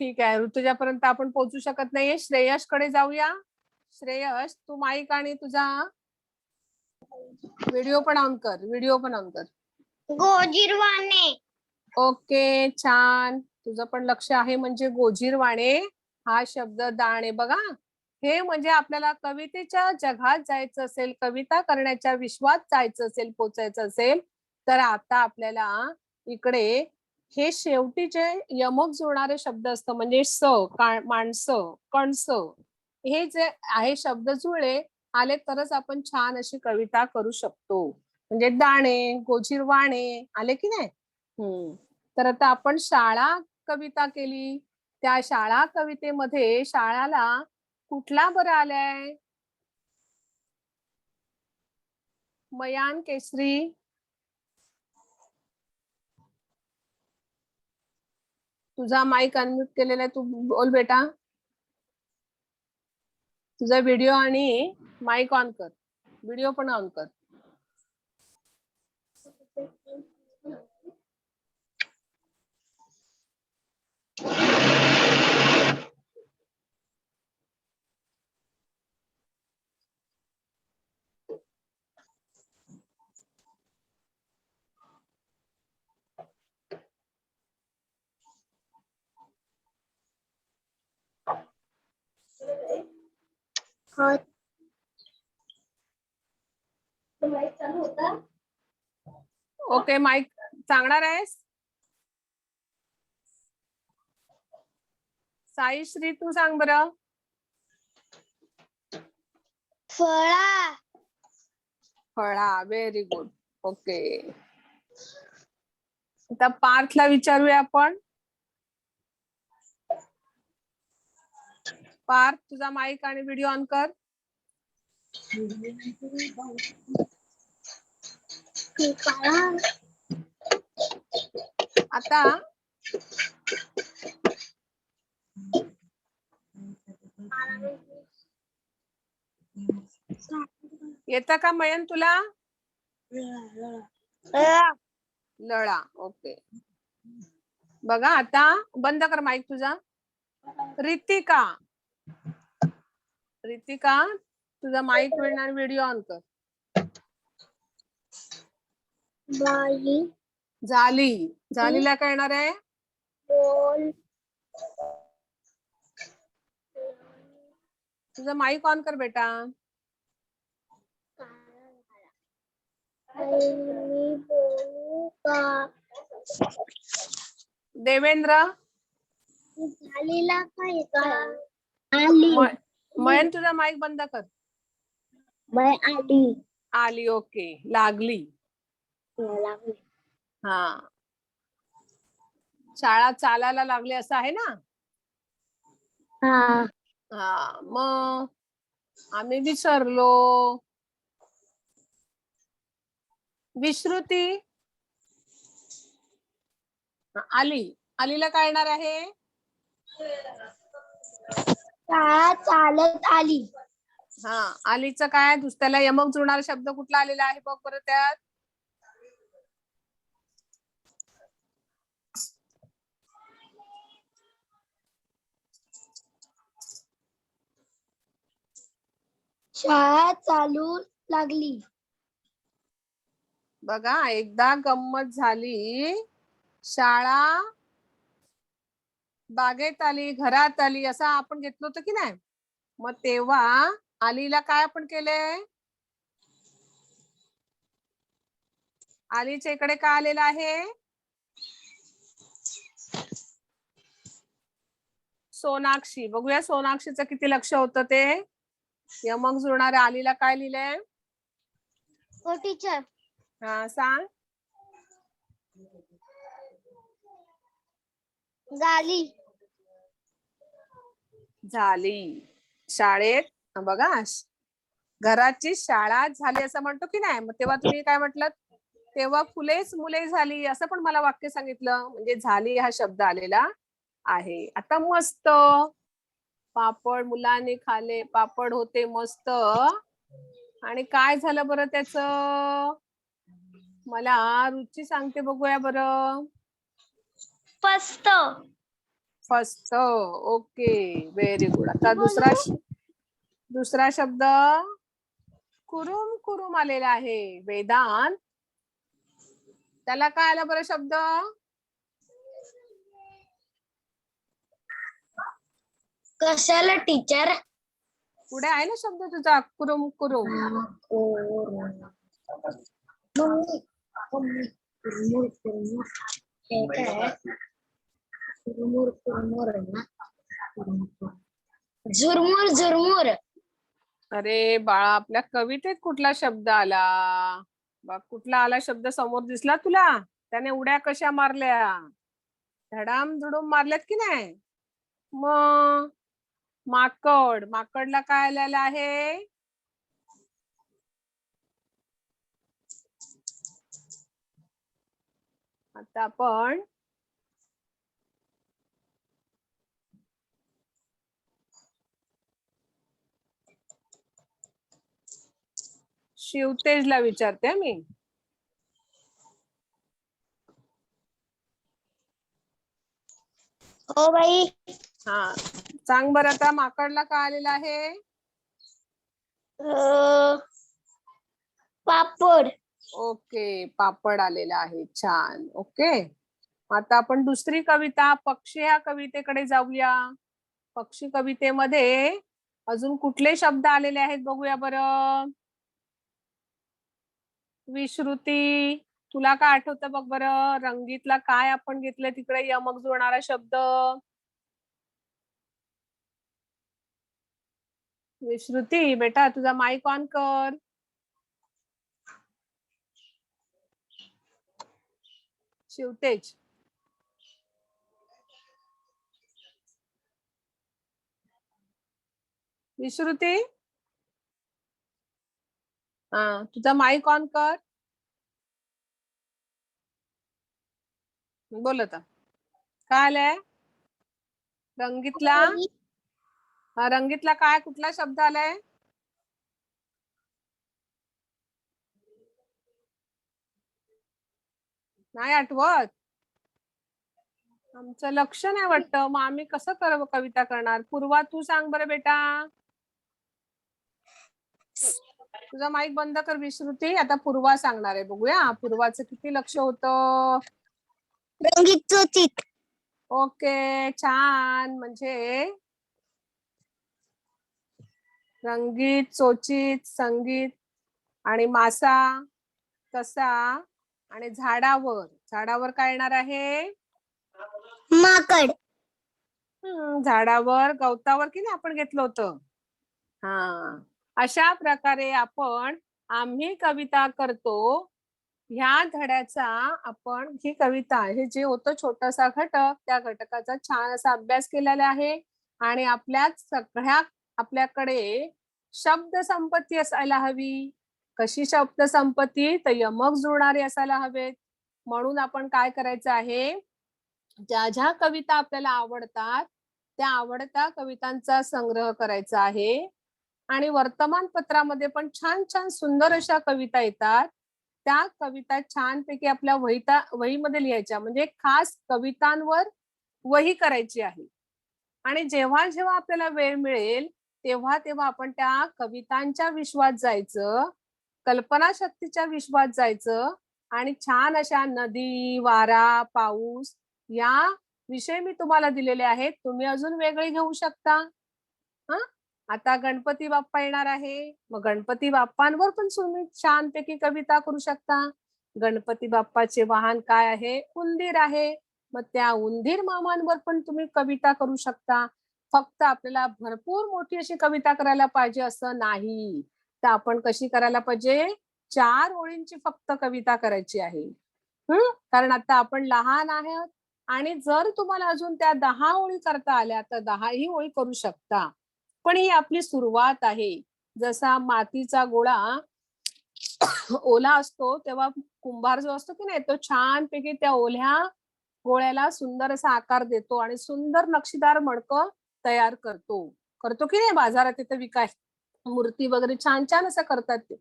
ठीक आहे, ऋतुजापर्यंत आपण पोहोचू शकत नाहीये. श्रेयस कडे जाऊया. श्रेयस, तू माईक आणि तुझा व्हिडिओ पण ऑन कर, व्हिडिओ पण ऑन कर. गोजिरवाणे. ओके, छान. तुझं पण लक्ष आहे. म्हणजे गोजीरवाणे हा शब्द दाणे बघा, हे म्हणजे आपल्याला कवितेच्या जगात जायचं असेल, कविता करण्याच्या विश्वात जायचं असेल, पोचायचं असेल, तर आता आपल्याला इकडे हे शेवटी जे यमक जोडणारे शब्द असतं, म्हणजे माणसं, कणस, हे जे आहे शब्द जुळले आले तरच आपण छान अशी कविता करू शकतो. म्हणजे दाणे, गोजीरवाणे आले की नाही? तर आता आपण शाळा कविता केली. त्या शाळा कवितेमध्ये शाळाला कुठला बरं आलाय? मयान केसरी, तुझा माईक अनम्यूट केलेला आहे, तू बोल बेटा. तुझा व्हिडिओ आणि माईक ऑन कर, व्हिडिओ पण ऑन कर. ओके, माईक सांगणार आहेस? साईश्री, तू सांग बरं. फळा. फळा, व्हेरी गुड. ओके, आता पार्थला विचारूया आपण. पार्थ, तुझा माईक आणि व्हिडिओ ऑन कर. आता येतं का मयन तुला? लळा. ओके, बघा आता बंद कर माईक तुझा. रितिका, रितिका तुझा माईक आणि व्हिडिओ ऑन कर. झाली, झालीला काय येणार आहे? तुझा माईक ऑन कर बेटा. देवेंद्र, झालीला काय का? मयन तुझा माईक बंद कर. आली. आली, ओके, लागली. हा, शाळा चालायला लागली असं आहे ना? हा, मग आम्ही विसरलो. विश्रुती, आली, आलीला काय येणार आहे? शाळा चालत आली. हा, आलीचं काय त्याला यमक जुळणारा शब्द कुठला आलेला आहे बघ बरं त्यात. शाळा चालू लागली. बघा, एकदा गंमत झाली. शाळा बागेत आली, घरात आली, असं आपण घेतलं होतं की नाही? मग तेव्हा आलीला काय आपण केलंय? आलीच्या इकडे काय आलेलं आहे? सोनाक्षी. बघूया सोनाक्षीचं किती लक्ष होतं ते. यमक जुळणाऱ्या आलीला काय लिहिलंय? हो टीचर. हा सांग. झाली. झाली. शाळेत बघा, घराची शाळा झाली असं म्हणतो की नाही, मग तेव्हा तुम्ही काय म्हटलं, तेव्हा फुलेच मुले झाली असं पण मला वाक्य सांगितलं. म्हणजे झाली हा शब्द आलेला आहे. आता मस्त पापड मुलांनी खाले, पापड होते मस्त. आणि काय झालं बरं त्याच, मला रुची सांगते बघूया बरं. फस्त. फस्त. Okay, very good. आता दुसरा शब्द कुरुम कुरुम आलेला आहे. वेदांत, त्याला काय आला बरं शब्द? कशाला टीचर? पुढे आहे ना शब्द तुझा, कुरुम कुरुम. झुरमुर झुरमुर. अरे बाळा, आपल्या कवितेत कुठला शब्द आला? बघ, कुठला आला शब्द समोर दिसला तुला? त्याने उड्या कशा मारल्या, धडाम धुडूम मारल्यात की नाही? मग माकड, माकडला काय आलेलं आहे? आता आपण शिवतेजला विचारते मी. हो बाई. हा सांग बरं, आता माकडला काय आलेलं आहे? पापड. ओके, पापड आलेला आहे. छान. ओके, आता आपण दुसरी कविता पक्षी ह्या कवितेकडे जाऊया. पक्षी कवितेमध्ये अजून कुठले शब्द आलेले आहेत बघूया बरं. विश्रुती, तुला काय आठवतं बघ बरं. रंगीतला काय आपण घेतलं तिकडे यमक जोडणारा शब्द? विश्रुती बेटा, तुझा माईक ऑन कर. शिवतेज, विश्रुती, हा तुझा माईक ऑन कर. बोल आता, काय आलंय रंगीतला? रंगीतला काय, कुठला शब्द आलाय? नाही आठवत? आमचं लक्ष नाही वाटतं, मग आम्ही कसं कविता करणार? पूर्वा, तू सांग बरं बेटा. तुझा माईक बंद कर विश्रुती. आता पूर्वा सांगणार आहे, बघूया पूर्वाचं किती लक्ष होतं. रंगीत चोचित. ओके, छान. म्हणजे रंगीत, चोचित, संगीत आणि मासा, कसा आणि झाडावर. झाडावर काय येणार आहे? माकड. झाडावर, गवतावर की नाही आपण घेतलं होतं. हा, अशा प्रकारे आपण आम्ही कविता करतो. ह्या धड्याचा आपण ही कविता, हे जे होतं छोटासा घटक, त्या घटकाचा छान असा अभ्यास केलेला आहे. आणि आपल्याकडे शब्द संपत्ती असायला हवी. कशी शब्द संपत्ती? तर यमक जुळणारे असायला हवेत. म्हणून आपण काय करायचं आहे, ज्या ज्या कविता आपल्याला आवडतात त्या आवडत्या कवितांचा संग्रह करायचा आहे. आणि वर्तमानपत्रामध्ये पण छान छान सुंदर अशा कविता येतात. त्या कविता छानपैकी आपल्या वहीमध्ये लिहायच्या. म्हणजे खास कवितांवर वही करायची आहे. आणि जेव्हा जेव्हा आपल्याला वेळ मिळेल तेव्हा तेव्हा आपण त्या कवितांच्या विश्वात जायचं, कल्पनाशक्तीच्या विश्वात जायचं. आणि छान अशा नदी, वारा, पाऊस या विषय मी तुम्हाला दिलेले आहेत. तुम्ही अजून वेगळे घेऊ शकता. हा, आता गणपती बाप्पा येणार आहे, मग गणपती बाप्पांवर पण तुम्ही छानपैकी कविता करू शकता. गणपती बाप्पाचे वाहन काय आहे? उंदीर आहे. मग त्या उंदीर मामांवर पण तुम्ही कविता करू शकता. फक्त आपल्याला भरपूर मोठी अशी कविता करायला पाहिजे असं नाही. तर आपण कशी करायला पाहिजे? 4 ओळींची फक्त कविता करायची आहे. कारण आता आपण लहान आहोत आणि जर तुम्हाला अजून त्या 10 ओळी करता आल्या तर 10ही ओळी करू शकता. पण ही आपली सुरुवात आहे. जसा मातीचा गोळा ओला असतो तेव्हा कुंभार जो असतो की नाही तो छानपैकी त्या ओल्या गोळ्याला सुंदर असा आकार देतो आणि सुंदर नक्षीदार मडकं तयार करतो की नाही. बाजारात तिथे विकाय मूर्ती वगैरे छान छान असं करतात ते.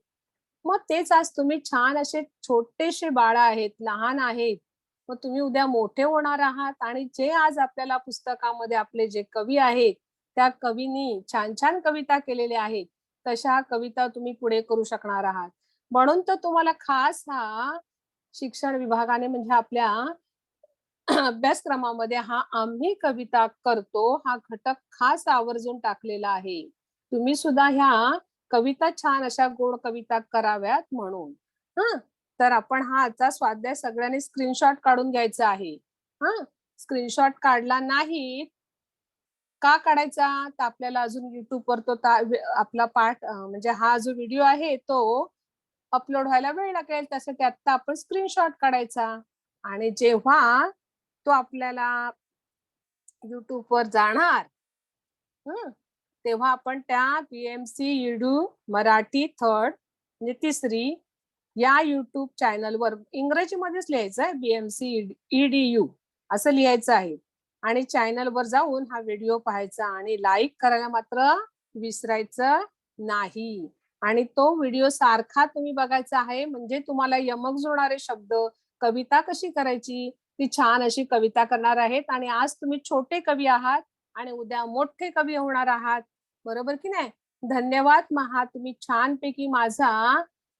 मग तेच आज तुम्ही छान असे छोटेसे बाळ आहेत, लहान आहेत. मग तुम्ही उद्या मोठे होणार आहात आणि जे आज आपल्याला पुस्तकामध्ये आपले जे कवी आहेत त्या कवींनी छान छान कविता केलेल्या आहेत तशा कविता तुम्ही पुढे करू शकणार आहात. म्हणून तर तुम्हाला खास हा शिक्षण विभागाने म्हणजे आपल्या अभ्यासक्रमामध्ये हा आम्ही कविता करतो हा घटक खास आवर्जून टाकलेला आहे. तुम्ही सुद्धा ह्या कविता छान अशा गोड कविता कराव्यात म्हणून. तर आपण हा आजचा स्वाध्याय सगळ्यांनी स्क्रीनशॉट काढून घ्यायचा आहे. स्क्रीनशॉट काढला नाही का काढायचा तर आपल्याला अजून युट्यूबवर तो आपला पाठ म्हणजे हा जो व्हिडिओ आहे तो अपलोड व्हायला वेळ लागेल. त्यासाठी आता आपण स्क्रीनशॉट काढायचा आणि जेव्हा तो आपल्याला युट्यूबवर जाणार तेव्हा आपण त्या BMC EDU मराठी 3rd म्हणजे 3री या युट्यूब चॅनलवर इंग्रजीमध्येच लिहायचं आहे BMC EDU असं लिहायचं आहे आणि चॅनलवर जाऊन हा व्हिडिओ पाहायचा आणि लाईक करायला मात्र विसरायचं नाही. आणि तो व्हिडिओ सारखा तुम्ही बघायचा आहे म्हणजे तुम्हाला यमक जोडणारे शब्द कविता कशी करायची ती छान अशी कविता करणार आहेत. आणि आज तुम्ही छोटे कवी आहात आणि उद्या मोठे कवी होणार आहात. बरोबर की नाही. धन्यवाद. महा तुम्ही छानपैकी माझा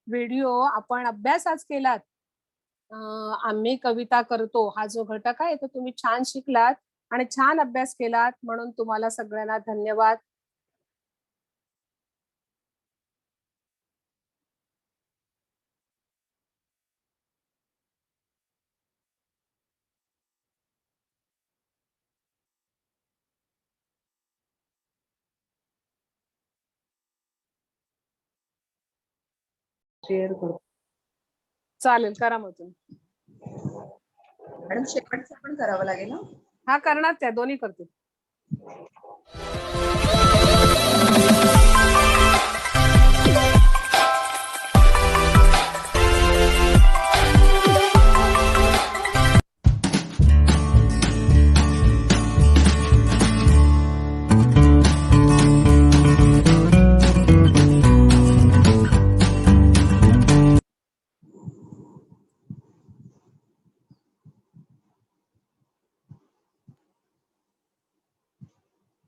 व्हिडिओ आपण अभ्यास आज केलात. आम्ही कविता करतो हा जो घटक आहे तो तुम्ही छान शिकलात आणि छान अभ्यास केलात म्हणून तुम्हाला सगळ्यांना धन्यवाद. शेअर करू. चालेल करा मग तुम्ही. मॅडम शेवटचं पण करावं लागेल. हा करणार त्या दोन्ही करते.